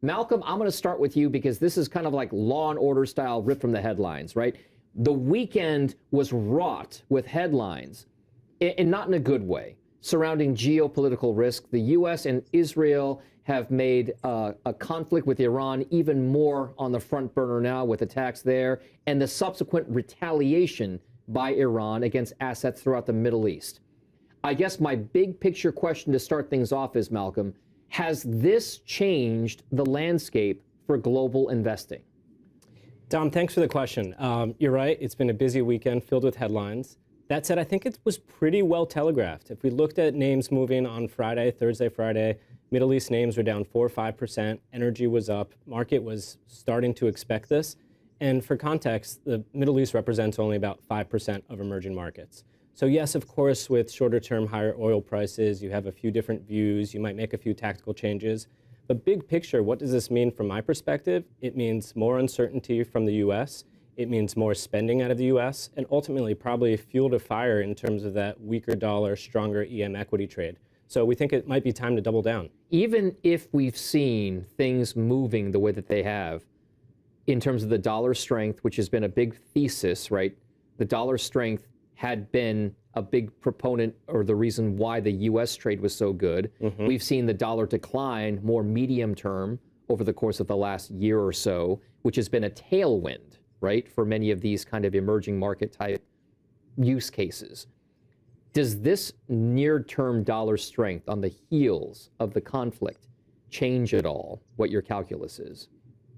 Malcolm, I'm going to start with you because this is kind of like Law and Order style, ripped from the headlines, right? The weekend was wrought with headlines, and not in a good way, surrounding geopolitical risk. The U.S. and Israel have made a conflict with Iran even more on the front burner now with attacks there and the subsequent retaliation by Iran against assets throughout the Middle East. I guess my big picture question to start things off is, Malcolm, has this changed the landscape for global investing? Dom, thanks for the question. You're right. It's been a busy weekend filled with headlines. That said, I think it was pretty well telegraphed. If we looked at names moving on Friday, Thursday, Friday, Middle East names were down 4 or 5%. Energy was up. Market was starting to expect this. And for context, the Middle East represents only about 5% of emerging markets. So yes, of course, with shorter term higher oil prices, you have a few different views. You might make a few tactical changes. But big picture, what does this mean from my perspective? It means more uncertainty from the U.S. It means more spending out of the U.S. and ultimately probably fuel to fire in terms of that weaker dollar, stronger EM equity trade. So we think it might be time to double down. Even if we've seen things moving the way that they have in terms of the dollar strength, which has been a big thesis, right? The dollar strength had been a big proponent or the reason why the U.S. trade was so good. We've seen the dollar decline more medium term over the course of the last year or so, which has been a tailwind, right, for many of these kind of emerging market type use cases. Does this near-term dollar strength on the heels of the conflict change at all what your calculus is?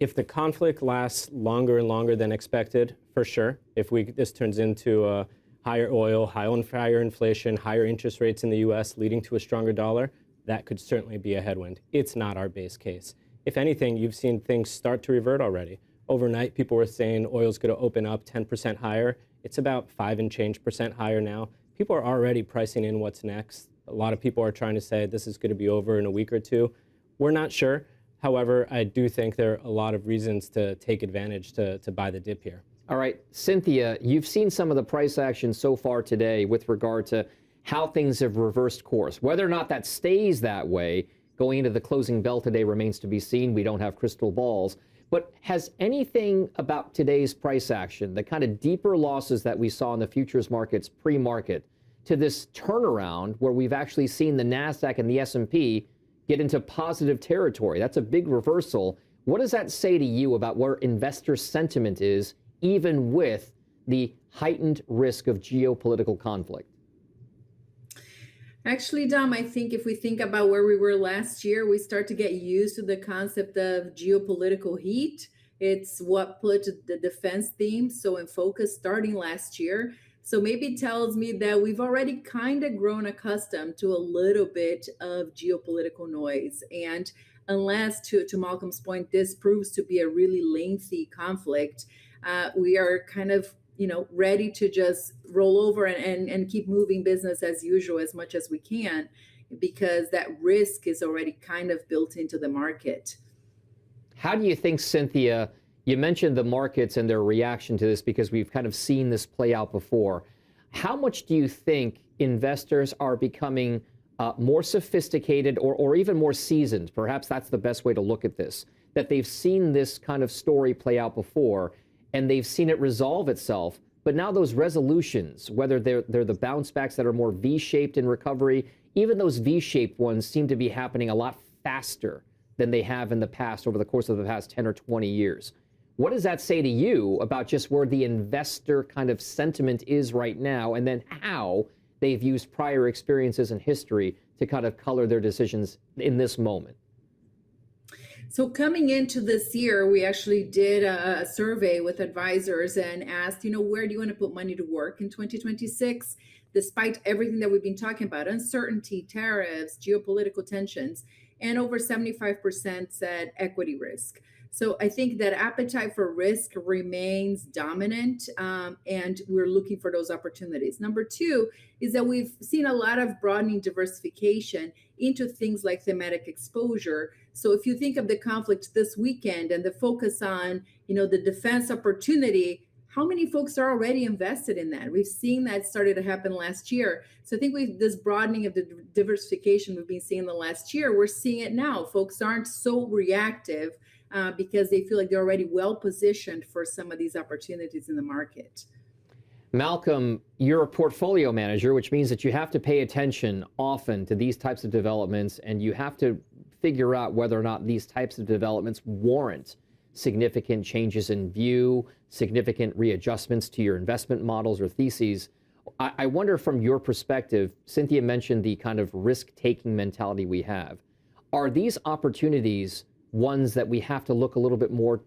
If the conflict lasts longer and longer than expected, for sure. If this turns into higher oil, higher inflation, higher interest rates in the U.S. leading to a stronger dollar, that could certainly be a headwind. It's not our base case. If anything, you've seen things start to revert already. Overnight, people were saying oil's going to open up 10% higher. It's about 5 and change percent higher now. People are already pricing in what's next. A lot of people are trying to say this is going to be over in a week or two. We're not sure. However, I do think there are a lot of reasons to take advantage to buy the dip here. All right, Cinthia, you've seen some of the price action so far today with regard to how things have reversed course. Whether or not that stays that way going into the closing bell today remains to be seen. We don't have crystal balls. But has anything about today's price action, the kind of deeper losses that we saw in the futures markets pre-market, to this turnaround where we've actually seen the NASDAQ and the S&P get into positive territory? That's a big reversal. What does that say to you about where investor sentiment is, even with the heightened risk of geopolitical conflict? Actually, Dom, I think if we think about where we were last year, we start to get used to the concept of geopolitical heat. It's what put the defense theme so in focus starting last year. So maybe it tells me that we've already kind of grown accustomed to a little bit of geopolitical noise. And unless, to Malcolm's point, this proves to be a really lengthy conflict, we are kind of ready to just roll over and keep moving business as usual as much as we can, because that risk is already kind of built into the market. How do you think, Cinthia, you mentioned the markets and their reaction to this because we've kind of seen this play out before. How much do you think investors are becoming more sophisticated or even more seasoned? Perhaps that's the best way to look at this, that they've seen this kind of story play out before and they've seen it resolve itself. But now those resolutions, whether they're the bounce backs that are more V-shaped in recovery, even those V-shaped ones seem to be happening a lot faster than they have in the past over the course of the past 10 or 20 years. What does that say to you about just where the investor kind of sentiment is right now, and then how they've used prior experiences and history to kind of color their decisions in this moment? So coming into this year, we actually did a survey with advisors and asked, where do you want to put money to work in 2026? Despite everything that we've been talking about, uncertainty, tariffs, geopolitical tensions, and over 75% said equity risk. So I think that appetite for risk remains dominant, and we're looking for those opportunities. Number two is that we've seen a lot of broadening diversification into things like thematic exposure. So if you think of the conflict this weekend and the focus on, the defense opportunity, how many folks are already invested in that? We've seen that started to happen last year. So I think this broadening of the diversification we've been seeing in the last year, we're seeing it now. Folks aren't so reactive because they feel like they're already well positioned for some of these opportunities in the market. Malcolm, you're a portfolio manager, which means that you have to pay attention often to these types of developments, and you have to figure out whether or not these types of developments warrant significant changes in view, significant readjustments to your investment models or theses. I wonder, from your perspective, Cinthia mentioned the kind of risk-taking mentality we have. Are these opportunities ones that we have to look a little bit more,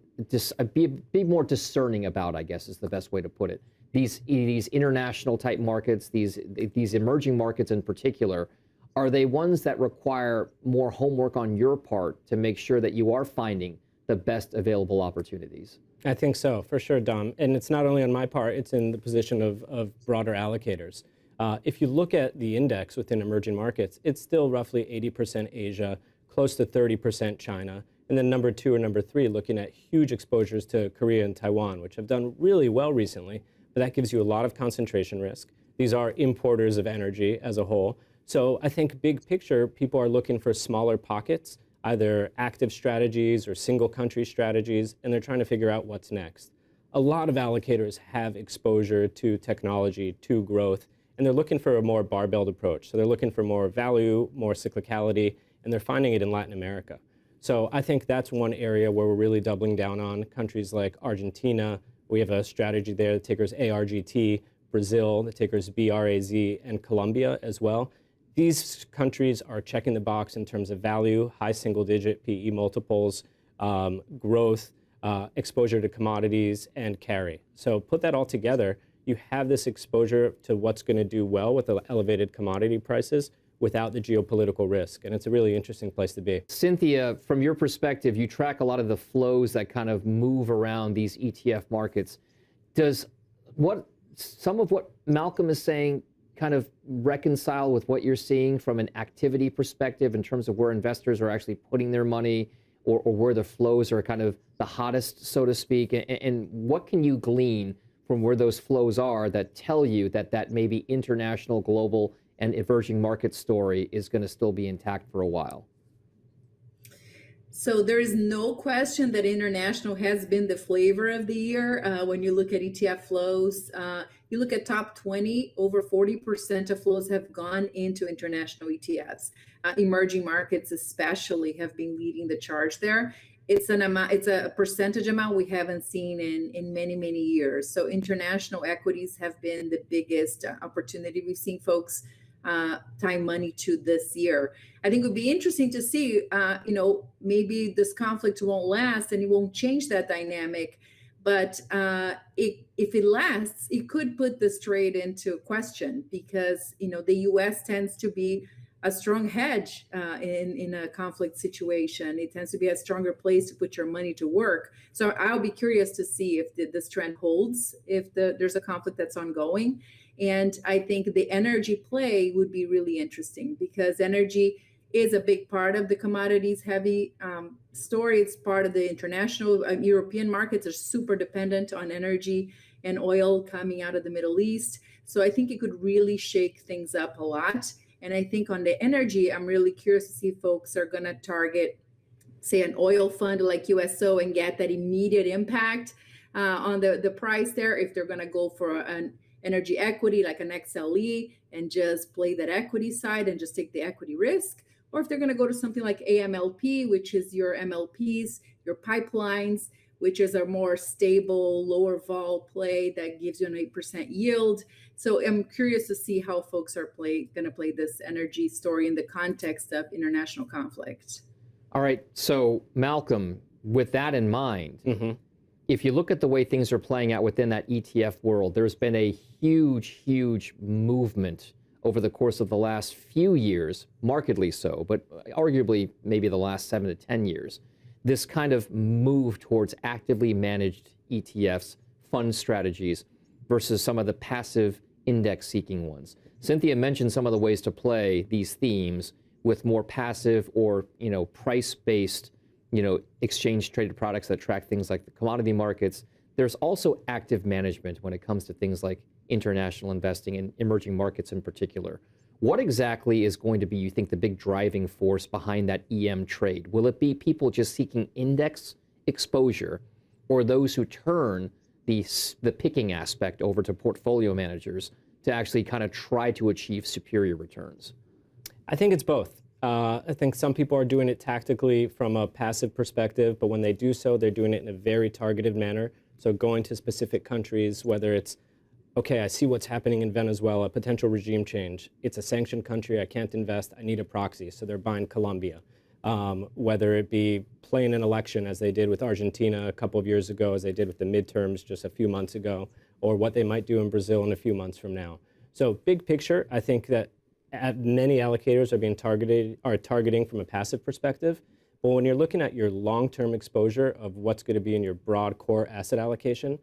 be more discerning about, I guess is the best way to put it? These international type markets, these emerging markets in particular, are they ones that require more homework on your part to make sure that you are finding the best available opportunities? I think so, for sure, Dom. And it's not only on my part, it's in the position of broader allocators. If you look at the index within emerging markets, it's still roughly 80% Asia, close to 30% China, and then number 2 or number 3 looking at huge exposures to Korea and Taiwan, which have done really well recently, but that gives you a lot of concentration risk. These are importers of energy as a whole. So I think big picture, people are looking for smaller pockets, either active strategies or single country strategies, and they're trying to figure out what's next. A lot of allocators have exposure to technology, to growth, and they're looking for a more barbelled approach. So they're looking for more value, more cyclicality, and they're finding it in Latin America. So I think that's one area where we're really doubling down on. Countries like Argentina, we have a strategy there, the ticker's ARGT, Brazil, the ticker's BRAZ, and Colombia as well. These countries are checking the box in terms of value, high single-digit PE multiples, growth, exposure to commodities, and carry. So put that all together, you have this exposure to what's going to do well with the elevated commodity prices without the geopolitical risk. And it's a really interesting place to be. Cinthia, from your perspective, you track a lot of the flows that kind of move around these ETF markets. Does some of what Malcolm is saying kind of reconcile with what you're seeing from an activity perspective in terms of where investors are actually putting their money, or where the flows are kind of the hottest, so to speak? And what can you glean from where those flows are that tell you that maybe international, global, and emerging market story is going to still be intact for a while? So there is no question that international has been the flavor of the year. When you look at ETF flows, you look at top 20, over 40% of flows have gone into international ETFs. Emerging markets especially have been leading the charge there. It's a percentage amount we haven't seen in many, many years. So international equities have been the biggest opportunity we've seen folks time money to this year. I think it would be interesting to see, maybe this conflict won't last and it won't change that dynamic. But if it lasts, it could put this trade into question because, the U.S. tends to be a strong hedge in a conflict situation. It tends to be a stronger place to put your money to work. So I'll be curious to see if this trend holds, if there's a conflict that's ongoing. And I think the energy play would be really interesting because energy is a big part of the commodities heavy story. It's part of the international European markets are super dependent on energy and oil coming out of the Middle East. So I think it could really shake things up a lot. And I think on the energy, I'm really curious to see if folks are going to target, say, an oil fund like USO and get that immediate impact on the price there. If they're going to go for an energy equity like an XLE and just play that equity side and just take the equity risk, or if they're going to go to something like AMLP, which is your MLPs, your pipelines, which is a more stable, lower vol play that gives you an 8% yield. So I'm curious to see how folks are going to play this energy story in the context of international conflict. All right. So Malcolm, with that in mind, if you look at the way things are playing out within that ETF world, there's been a huge, huge movement over the course of the last few years, markedly so, but arguably maybe the last 7 to 10 years, this kind of move towards actively managed ETFs, fund strategies, versus some of the passive index-seeking ones. Cinthia mentioned some of the ways to play these themes with more passive or, price-based, exchange-traded products that track things like the commodity markets, there's also active management when it comes to things like international investing in emerging markets in particular. What exactly is going to be, you think, the big driving force behind that EM trade? Will it be people just seeking index exposure, or those who turn the picking aspect over to portfolio managers to actually kind of try to achieve superior returns? I think it's both. I think some people are doing it tactically from a passive perspective, but when they do so, they're doing it in a very targeted manner. So going to specific countries, whether it's, okay, I see what's happening in Venezuela, potential regime change. It's a sanctioned country, I can't invest, I need a proxy. So they're buying Colombia. Whether it be playing an election, as they did with Argentina a couple of years ago, as they did with the midterms just a few months ago, or what they might do in Brazil in a few months from now. So big picture, I think that many allocators are targeting from a passive perspective. But when you're looking at your long-term exposure of what's going to be in your broad core asset allocation,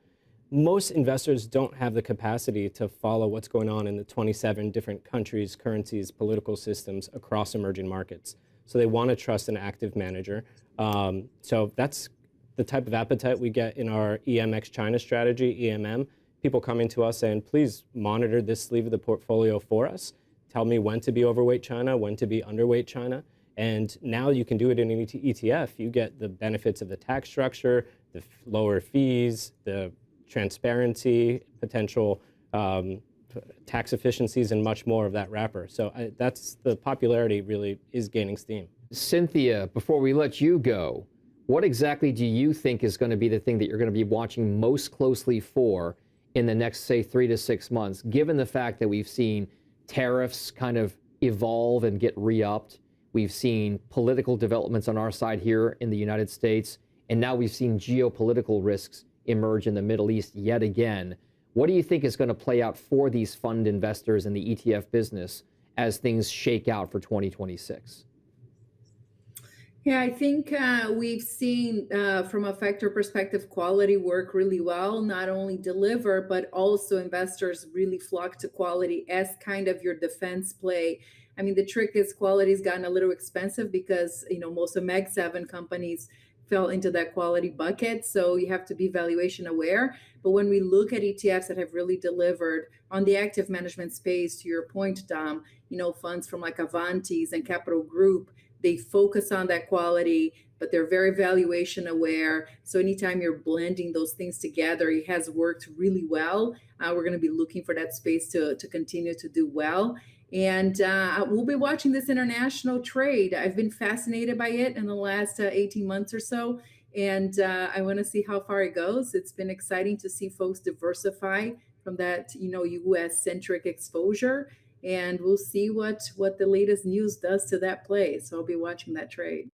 most investors don't have the capacity to follow what's going on in the 27 different countries, currencies, political systems across emerging markets. So they want to trust an active manager. So that's the type of appetite we get in our EMX China strategy, EMM. People coming to us saying, please monitor this sleeve of the portfolio for us. Tell me when to be overweight China, when to be underweight China. And now you can do it in an ETF. You get the benefits of the tax structure, the lower fees, the transparency, potential tax efficiencies, and much more of that wrapper. So that's the popularity really is gaining steam. Cinthia, before we let you go, what exactly do you think is going to be the thing that you're going to be watching most closely for in the next, say, 3 to 6 months, given the fact that we've seen tariffs kind of evolve and get re-upped? We've seen political developments on our side here in the United States, and now we've seen geopolitical risks emerge in the Middle East yet again. What do you think is going to play out for these fund investors in the ETF business as things shake out for 2026? Yeah, I think we've seen from a factor perspective, quality work really well, not only deliver, but also investors really flock to quality as kind of your defense play. I mean, the trick is quality's gotten a little expensive because, most of Mag 7 companies fell into that quality bucket. So you have to be valuation aware. But when we look at ETFs that have really delivered on the active management space, to your point, Dom, funds from like Avantis and Capital Group, they focus on that quality, but they're very valuation aware. So anytime you're blending those things together, it has worked really well. We're going to be looking for that space to continue to do well. And we'll be watching this international trade. I've been fascinated by it in the last 18 months or so. And I want to see how far it goes. It's been exciting to see folks diversify from that, US-centric exposure. And we'll see what the latest news does to that play. So I'll be watching that trade.